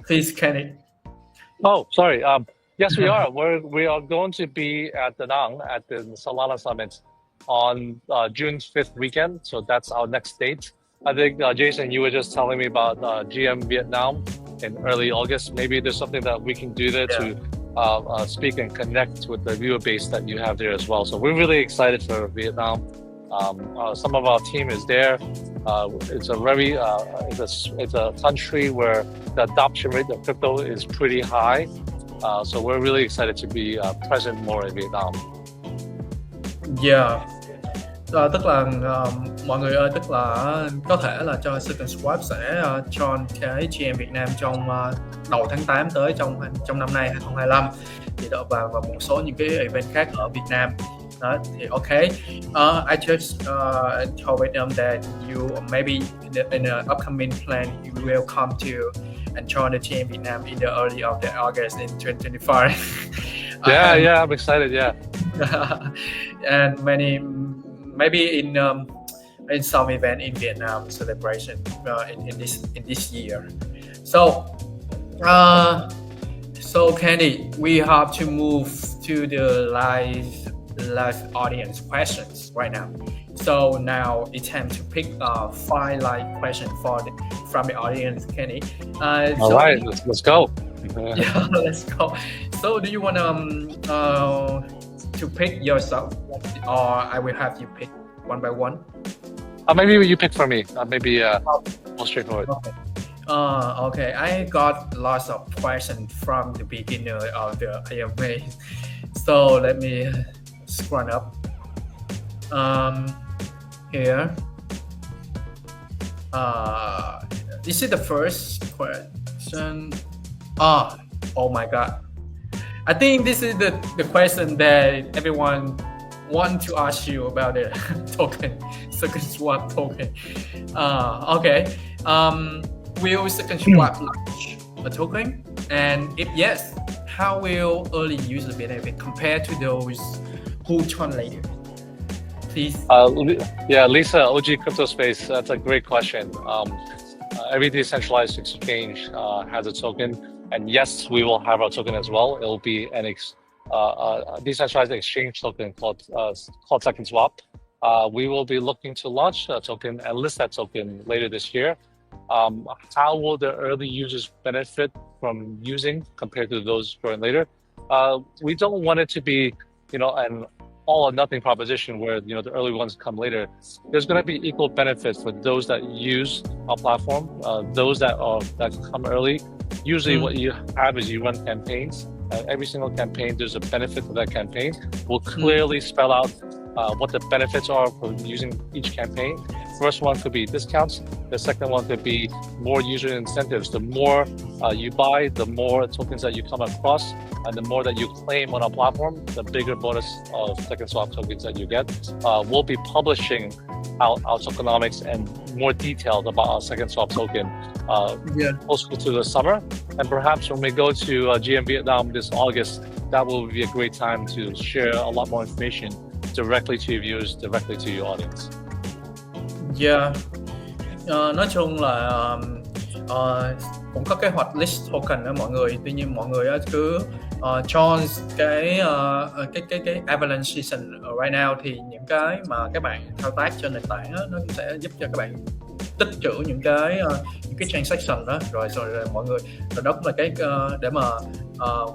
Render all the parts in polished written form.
Please, Kenny. Oh, sorry. Yes, we are. We are going to be at Da Nang at the Solana Summit on June 5th weekend. So that's our next date. I think, Jason, you were just telling me about GM Vietnam in early August. Maybe there's something that we can do there to speak and connect with the viewer base that you have there as well. So we're really excited for Vietnam. Some of our team is there. It's a very it's a country where the adoption rate of crypto is pretty high. So we're really excited to be present more in Vietnam. Yeah. Tức là mọi người ơi, tức là có thể là cho Second Swap sẽ join cái GM Việt Nam trong đầu tháng 8 tới trong năm nay 2025 thì và một số những cái event khác ở Việt Nam. Đó, thì okay. I just told them that you maybe in the upcoming plan you will come to and join the GM Vietnam in the early of the August in 2025. Yeah, I'm excited. Yeah. And maybe in some event in Vietnam celebration in this year. So Candy, we have to move to the live audience questions right now. So now it's time to pick 5 live questions from the audience, Kenny. All right, let's go. Yeah, let's go. So do you want to pick yourself, or I will have you pick one by one? Maybe you pick for me. Maybe more straightforward. Okay. I got lots of questions from the beginner of the AMA. So let me scroll up. Here. This is the first question. Oh my God. I think this is the question that everyone want to ask you about the token, Second Swap token. Okay. Will Second Swap launch a token? And if yes, how will early user benefit compared to those who join later? Please. Yeah, Lisa, OG Crypto Space. That's a great question. Every decentralized exchange has a token, and yes, we will have our token as well. It will be an decentralized exchange token called Second Swap. We will be looking to launch a token and list that token later this year. How will the early users benefit from using compared to those join later? We don't want it to be, an all or nothing proposition where the early ones come later. There's going to be equal benefit for those that use our platform, those that come early. Usually what you have is you run campaigns. Every single campaign, there's a benefit for that campaign. We'll clearly spell out what the benefits are for using each campaign. First one could be discounts. The second one could be more user incentives. The more you buy, the more tokens that you come across, and the more that you claim on our platform, the bigger bonus of Second Swap tokens that you get. We'll be publishing our tokenomics and more details about our Second Swap token closer to the summer. And perhaps when we go to GM Vietnam this August, that will be a great time to share a lot more information directly to your viewers, directly to your audience. Yeah. Nói chung là cũng có kế hoạch list token đó mọi người. Tuy nhiên mọi người cứ join cái Avalanche season right now, thì những cái mà các bạn thao tác trên nền tảng đó, nó cũng sẽ giúp cho các bạn tích trữ những cái transaction đó, rồi mọi người, rồi đó cũng là cái để mà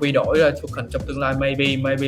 quy đổi ra token trong tương lai, maybe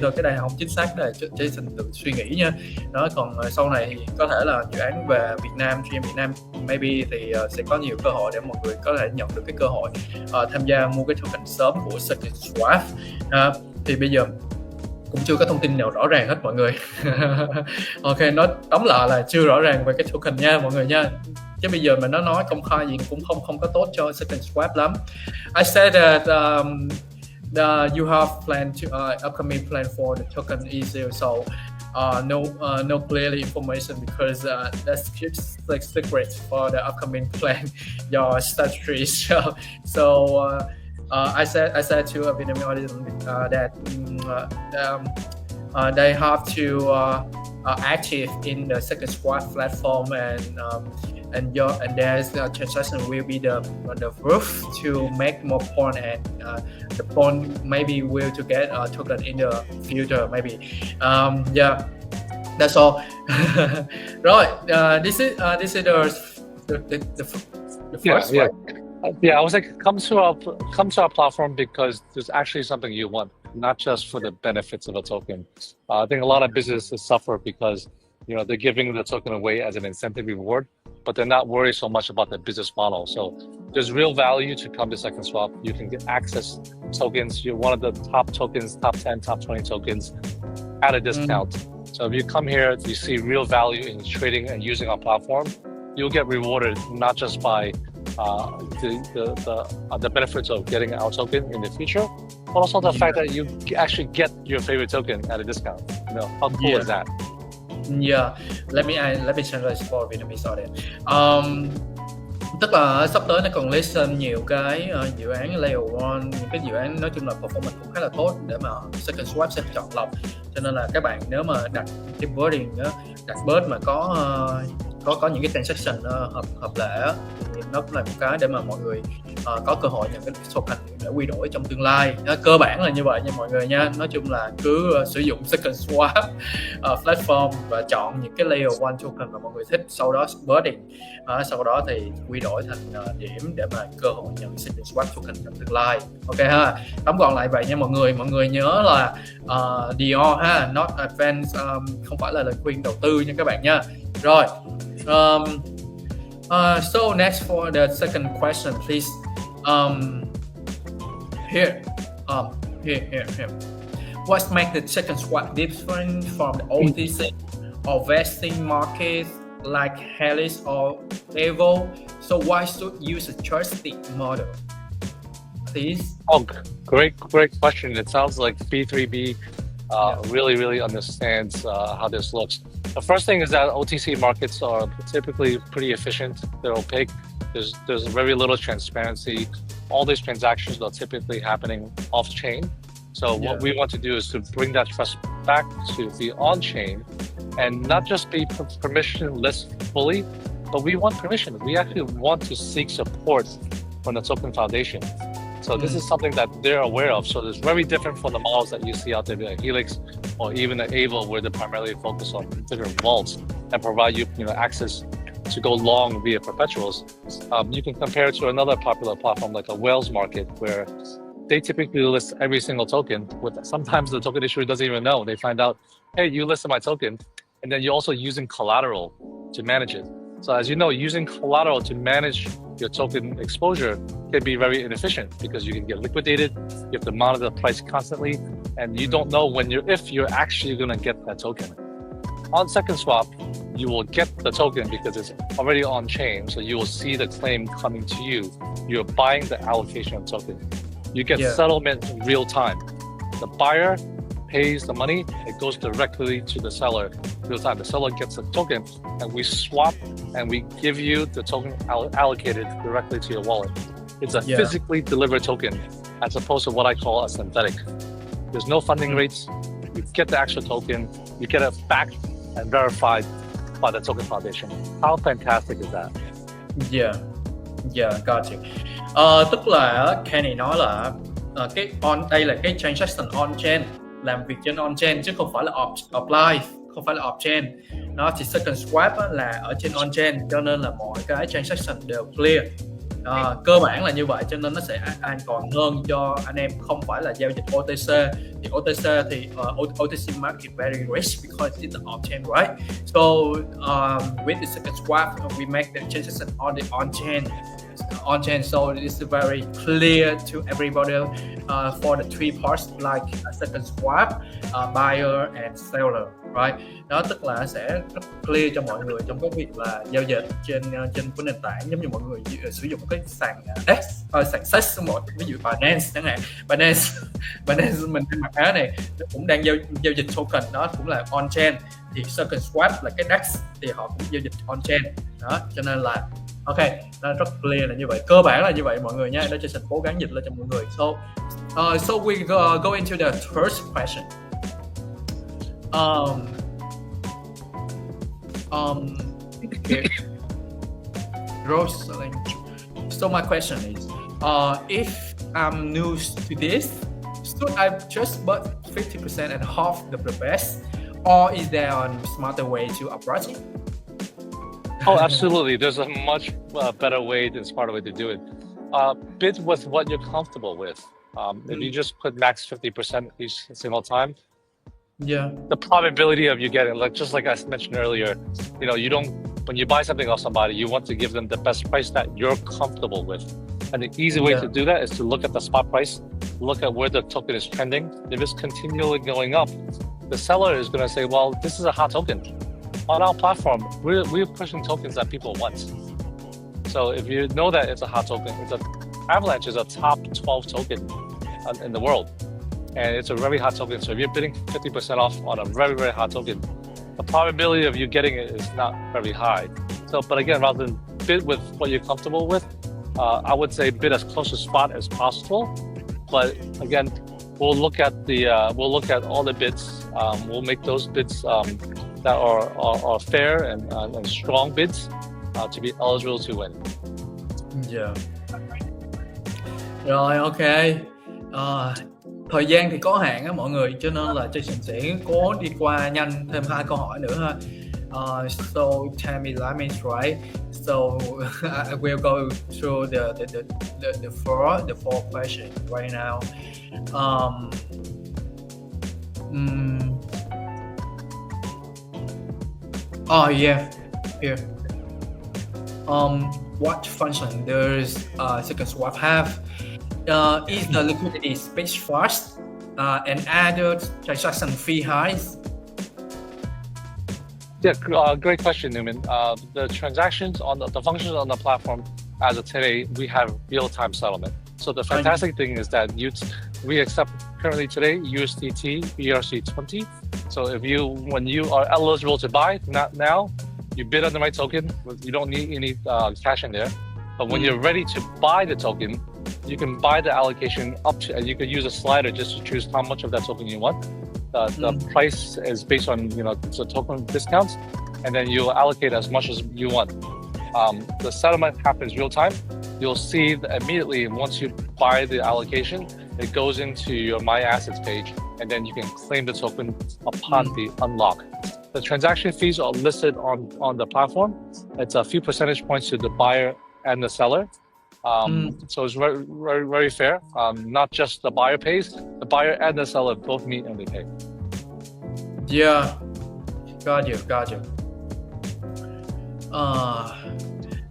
thôi, cái này không chính xác, để Jason tự suy nghĩ nha. Đó, còn sau này thì có thể là dự án về Việt Nam, GM Việt Nam maybe thì sẽ có nhiều cơ hội để mọi người có thể nhận được cái cơ hội tham gia mua cái token sớm của Second Swap. Thì bây giờ cũng chưa có thông tin nào rõ ràng hết mọi người. Ok, nói tóm lại là chưa rõ ràng về cái token nha mọi người nha. Chứ bây giờ mà nó nói công khai gì cũng không có tốt cho Second Swap lắm. I said that you have plan to upcoming plan for the token issue, so no clear information because that's keeps like secret for the upcoming plan, your strategy. So I said to a Vietnamese audience that they have to active in the Second Swap platform, and and there's transaction will be the roof to make more point, and the point maybe will to get token in the future maybe. Yeah, that's all. Right, this is the first Yeah. one. Yeah, I was like, come to our platform because there's actually something you want, not just for the benefits of a token. I think a lot of businesses suffer because they're giving the token away as an incentive reward, but they're not worried so much about the business model. So there's real value to come to SecondSwap. You can get access tokens. You're one of the top tokens, top 10, top 20 tokens at a discount. So if you come here, you see real value in trading and using our platform, you'll get rewarded not just by the benefits of getting our token in the future, but also the fact that you actually get your favorite token at a discount. How cool is that? Yeah, let me translate for Vietnamese audience. Tức là sắp tới nó còn listen nhiều cái dự án layer 1, những cái dự án nói chung là performance cũng khá là tốt để mà SecondSwap sẽ chọn lọc. Cho nên là các bạn nếu mà đặt cái wording đó, đặt bot mà có những cái transaction hợp lệ thì nó cũng là một cái để mà mọi người có cơ hội nhận cái token để quy đổi trong tương lai. Cơ bản là như vậy nha mọi người nha. Nói chung là cứ sử dụng SecondSwap platform và chọn những cái layer 1 token mà mọi người thích, sau đó birding, sau đó thì quy đổi thành điểm để mà cơ hội nhận SecondSwap token trong tương lai. Ok ha, tóm gọn lại vậy nha mọi người nhớ là Dior ha, not advanced, không phải là lời khuyên đầu tư nha các bạn nha. Rồi. So next for the second question, please. Here. What makes the SecondSwap different from the ĽTC or vesting markets like Helix or Evo? So why should use a trusted model? Please. Oh, great question. It sounds like B3B really understands how this looks. The first thing is that OTC markets are typically pretty efficient. They're opaque. There's very little transparency. All these transactions are typically happening off-chain. So what we want to do is to bring that trust back to the on-chain and not just be permissionless fully, but we want permission. We actually want to seek support from the token foundation. So this is something that they're aware of. So it's very different from the models that you see out there, like Helix or even the Avo, where they primarily focus on different vaults and provide you, access to go long via perpetuals. You can compare it to another popular platform like a Whales market, where they typically list every single token. Sometimes the token issuer doesn't even know. They find out, hey, you listed my token, and then you're also using collateral to manage it. So as you know, using collateral to manage your token exposure can be very inefficient because you can get liquidated, you have to monitor the price constantly, and you don't know if you're actually going to get that token. On SecondSwap, you will get the token because it's already on chain, so you will see the claim coming to you. You're buying the allocation of token. You get settlement in real time. The buyer pays the money, it goes directly to the seller real time. The seller gets the token, and we swap and we give you the token allocated directly to your wallet. It's a physically delivered token as opposed to what I call a synthetic. There's no funding rates. You get the actual token, you get it backed and verified by the token foundation. How fantastic is that? Got you. Tức là Kenny nói là đây là cái transaction on-chain, làm việc trên on-chain chứ không phải là offline, không phải là off-chain. Nó chỉ SecondSwap là ở trên on-chain, cho nên là mọi cái transaction đều clear. Cơ bản là như vậy, cho nên nó sẽ an toàn hơn cho anh em không phải là giao dịch OTC. Thì OTC thì OTC market very rich because it's an off-chain, right? So with the SecondSwap, we make the transaction on the on-chain, so it's very clear to everybody for the three parts like SecondSwap, buyer and seller, right? Đó tức là sẽ rất clear cho mọi người trong cái việc là giao dịch trên cái nền tảng, giống như mọi người sử dụng cái sàn DEX, sàn SEX, ví dụ Binance chẳng hạn. Binance mình trên mặt áo này nó cũng đang giao dịch token, đó cũng là on-chain. Thì SecondSwap là cái DEX thì họ cũng giao dịch on-chain. Đó, cho nên là ok, nó rất clear là như vậy, cơ bản là như vậy mọi người nha. Đó, Jason cố gắng dịch lên cho mọi người. So we go into the first question. gross selling. So my question is, if I'm new to this, should I just bought 50% and half the best, or is there a smarter way to approach it? Oh, absolutely. There's a much better way and smarter way to do it. Bid with what you're comfortable with. If you just put max 50% each single time, Yeah. the probability of you getting, just like I mentioned earlier, you don't, when you buy something off somebody, you want to give them the best price that you're comfortable with. And the easy way to do that is to look at the spot price, look at where the token is trending. If it's continually going up, the seller is going to say, well, this is a hot token. On our platform, we're pushing tokens that people want. So if you know that it's a hot token, Avalanche is a top 12 token in the world. And it's a very hot token. So if you're bidding 50% off on a very, very hot token, the probability of you getting it is not very high. So, but again, rather than bid with what you're comfortable with, I would say bid as close to spot as possible. But again, we'll look at all the bids. We'll make those bids that are fair and strong bids to be eligible to win. Yeah. Rồi, ok. Thời gian thì có hạn á mọi người, cho nên là Jason sẽ cố đi qua nhanh thêm 2 câu hỏi nữa ha. So tell me, let me try. So I will go through the four questions right now. Oh yeah, here. What function does second swap have? Is the liquidity space fast and other transaction fee highs? Yeah, great question, Newman. The transactions on the functions on the platform as of today, we have real-time settlement. So the fantastic thing is that we accept currently today ĐutiC ERC20. So when you are eligible to buy, not now, you bid on the right token. You don't need any cash in there. But when you're ready to buy the token, you can buy the allocation up to, and you could use a slider just to choose how much of that token you want. The price is based on the token discounts, and then you'll allocate as much as you want. The settlement happens real time. You'll see immediately once you buy the allocation, it goes into your My Assets page, and then you can claim the token upon the unlock. The transaction fees are listed on the platform. It's a few percentage points to the buyer and the seller. So it's very, very, very fair. Not just the buyer pays, the buyer and the seller both meet and they pay. Yeah, got you.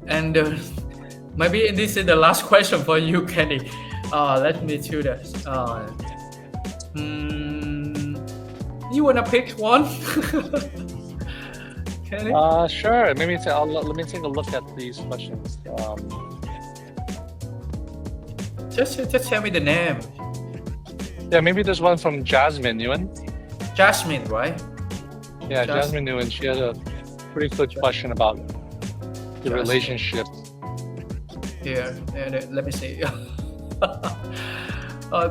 And maybe this is the last question for you, Kenny. Let me do this. You wanna pick one? Kenny? Sure. Let me take a look at these questions. Just tell me the name. Yeah, maybe there's one from Jasmine Nguyen. Jasmine, right? Yeah, Jasmine Nguyen. She has a pretty good question about the relationship. Here, and let me see.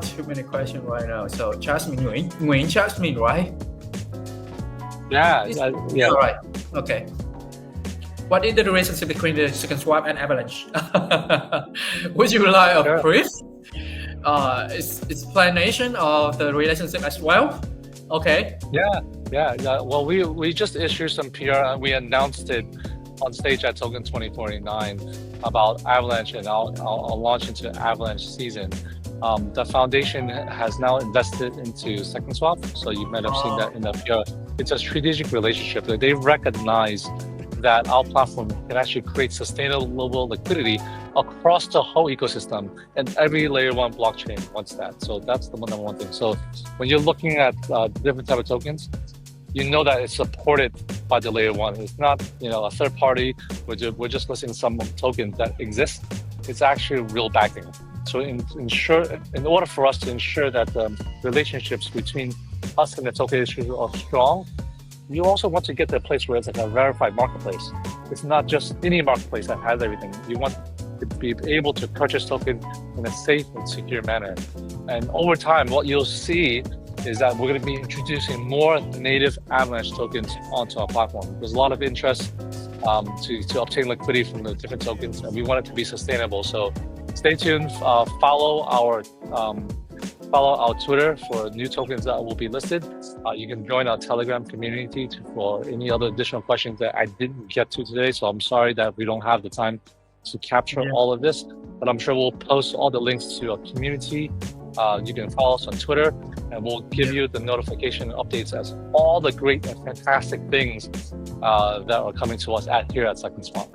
Too many questions right now. So Jasmine Nguyen, Jasmine, right? Yeah. All right. Okay. What is the relationship between the second swap and Avalanche? Would you like a brief explanation of the relationship as well? Okay. Yeah. Well, we just issued some PR. We announced it on stage at Token 2049 about Avalanche, and I'll launch into Avalanche season. The foundation has now invested into second swap, so you might have seen that in the PR. It's a strategic relationship. They recognize that our platform can actually create sustainable liquidity across the whole ecosystem, and every layer 1 blockchain wants that. So that's the number one thing. So when you're looking at different type of tokens, you know that it's supported by the layer 1. It's not a third party. We're just listing some tokens that exist. It's actually real backing. So in order for us to ensure that the relationships between us and the token issuers are strong, you also want to get to a place where it's like a verified marketplace. It's not just any marketplace that has everything. You want to be able to purchase token in a safe and secure manner. And over time, what you'll see is that we're going to be introducing more native Avalanche tokens onto our platform. There's a lot of interest to obtain liquidity from the different tokens, and we want it to be sustainable. So stay tuned. Follow our Twitter for new tokens that will be listed. You can join our Telegram community for any other additional questions that I didn't get to today. So I'm sorry that we don't have the time to capture all of this, but I'm sure we'll post all the links to our community. You can follow us on Twitter, and we'll give you the notification updates as all the great and fantastic things that are coming to us here at Second Swap.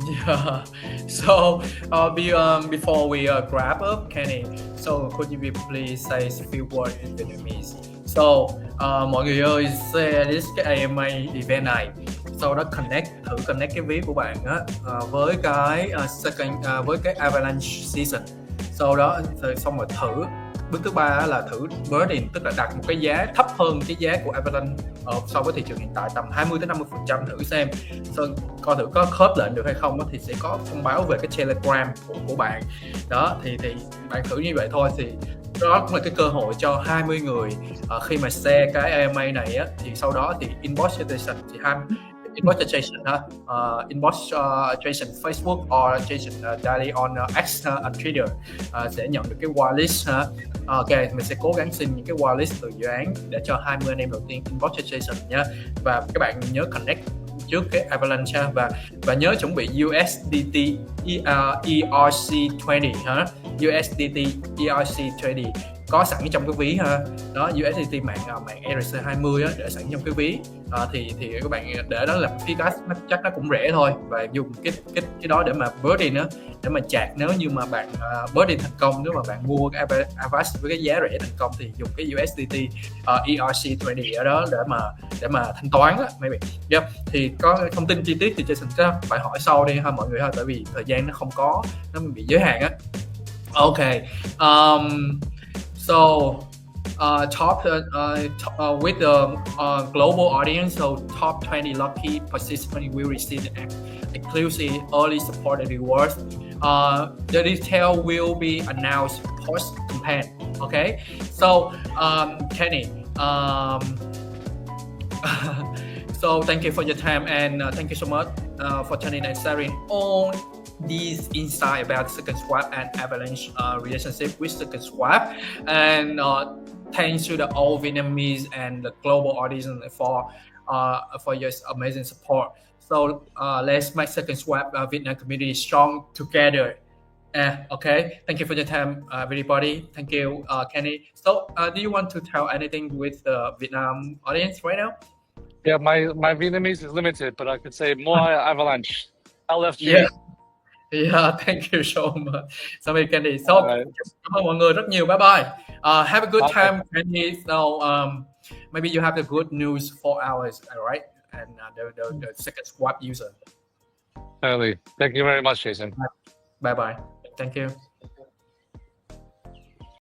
Yeah. So before we wrap up, Kenny, so could you please say a few words in Vietnamese? So mọi người ơi, share this cái AMA event này, sau đó thử connect cái ví của bạn á với cái với cái Avalanche season. Sau đó xong rồi thử bước thứ ba là thử birding, tức là đặt một cái giá thấp hơn cái giá của Avalanche so với thị trường hiện tại tầm 20-50% thử xem, coi thử có khớp lệnh được hay không thì sẽ có thông báo về cái Telegram của bạn. Đó thì bạn thử như vậy thôi, thì đó cũng là cái cơ hội cho 20 người khi mà share cái AMA này á, thì sau đó thì inbox Jason thì inbox Jason inbox Jason Facebook or Jason daily on X on Twitter sẽ nhận được cái whitelist. Ok, mình sẽ cố gắng xin những cái whitelist từ dự án để cho 20 anh em đầu tiên inbox cho Jason nha. Và các bạn nhớ connect trước cái Avalanche và nhớ chuẩn bị USDT ERC20 ha, USDT ERC20 có sẵn trong cái ví ha. Đó, USDT mạng ERC20 á, để sẵn trong cái ví. Thì các bạn để đó là phí gas chắc nó cũng rẻ thôi, và dùng cái đó để mà birding á, để mà chạc nếu như mà bạn birding thành công, nếu mà bạn mua cái Avast với cái giá rẻ thành công thì dùng cái USDT ERC20 ở đó để mà thanh toán á, maybe. Yeah. Thì có thông tin chi tiết thì Jason sẽ phải hỏi sau đi ha mọi người ha, tại vì thời gian nó bị giới hạn á. Ok. So with the global audience, so top 20 lucky participants will receive an exclusive early supported rewards. The detail will be announced post-campaign. Okay, so Kenny, so thank you for your time, and thank you so much for turning and sharing all these insight about Second Swap and Avalanche relationship with Second Swap, and thanks to the all Vietnamese and the global audience for your amazing support. So let's make Second Swap Vietnam community strong together. Okay, thank you for your time, everybody. Thank you, Kenny. So do you want to tell anything with the Vietnam audience right now? Yeah, my Vietnamese is limited, but I could say more Avalanche. LFG. Yeah, thank you so much. Sorry, Kenny. So, cảm ơn mọi người rất nhiều. Bye bye. Have a good time, Kenny. So, maybe you have the good news for ours, all right? And the Second Swap user. Thank you very much, Jason. Bye bye. Thank you.